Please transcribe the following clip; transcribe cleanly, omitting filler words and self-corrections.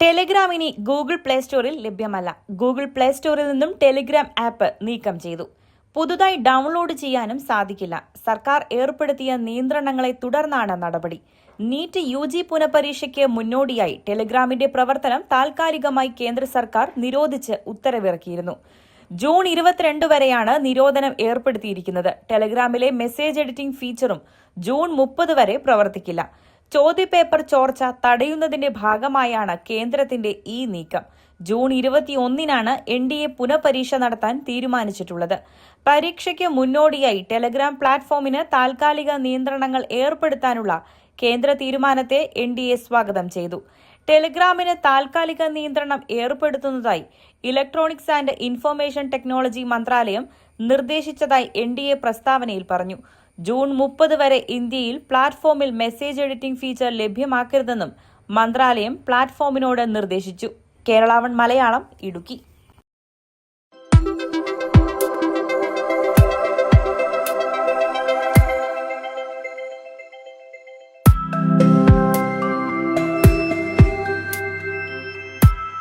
Telegram ഇനി Google play സ്റ്റോറിൽ ലഭ്യമല്ല. ഗൂഗിൾ പ്ലേ സ്റ്റോറിൽ നിന്നും ടെലിഗ്രാം ആപ്പ് നീക്കം ചെയ്തു. പുതുതായി ഡൗൺലോഡ് ചെയ്യാനും സാധിക്കില്ല. സർക്കാർ ഏർപ്പെടുത്തിയ നിയന്ത്രണങ്ങളെ തുടർന്നാണ് നടപടി. നീറ്റ് UG പുനഃപരീക്ഷയ്ക്ക് മുന്നോടിയായി ടെലിഗ്രാമിന്റെ പ്രവർത്തനം താൽക്കാലികമായി കേന്ദ്ര സർക്കാർ നിരോധിച്ച് ഉത്തരവിറക്കിയിരുന്നു. ജൂൺ 22 വരെയാണ് നിരോധനം ഏർപ്പെടുത്തിയിരിക്കുന്നത്. ടെലിഗ്രാമിലെ മെസ്സേജ് എഡിറ്റിംഗ് ഫീച്ചറും ജൂൺ 30 വരെ പ്രവർത്തിക്കില്ല. ചോദ്യപേപ്പർ ചോർച്ച തടയുന്നതിന്റെ ഭാഗമായാണ് കേന്ദ്രത്തിന്റെ ഈ നീക്കം. ജൂൺ 21-നാണ് NDA പുനഃപരീക്ഷ നടത്താൻ തീരുമാനിച്ചിട്ടുള്ളത്. പരീക്ഷയ്ക്ക് മുന്നോടിയായി ടെലിഗ്രാം പ്ലാറ്റ്ഫോമിന് താൽക്കാലിക നിയന്ത്രണങ്ങൾ ഏർപ്പെടുത്താനുള്ള കേന്ദ്ര തീരുമാനത്തെ NDA സ്വാഗതം ചെയ്തു. ടെലിഗ്രാമിന് താൽക്കാലിക നിയന്ത്രണം ഏർപ്പെടുത്തുന്നതായി ഇലക്ട്രോണിക്സ് ആൻഡ് ഇൻഫർമേഷൻ ടെക്നോളജി മന്ത്രാലയം നിർദ്ദേശിച്ചതായി NDA പ്രസ്താവനയിൽ പറഞ്ഞു. ജൂൺ 30 വരെ ഇന്ത്യയിൽ പ്ലാറ്റ്ഫോമിൽ മെസ്സേജ് എഡിറ്റിംഗ് ഫീച്ചർ ലഭ്യമാക്കരുതെന്നും മന്ത്രാലയം പ്ലാറ്റ്ഫോമിനോട് നിർദ്ദേശിച്ചു. കേരള1 മലയാളം, ഇടുക്കി.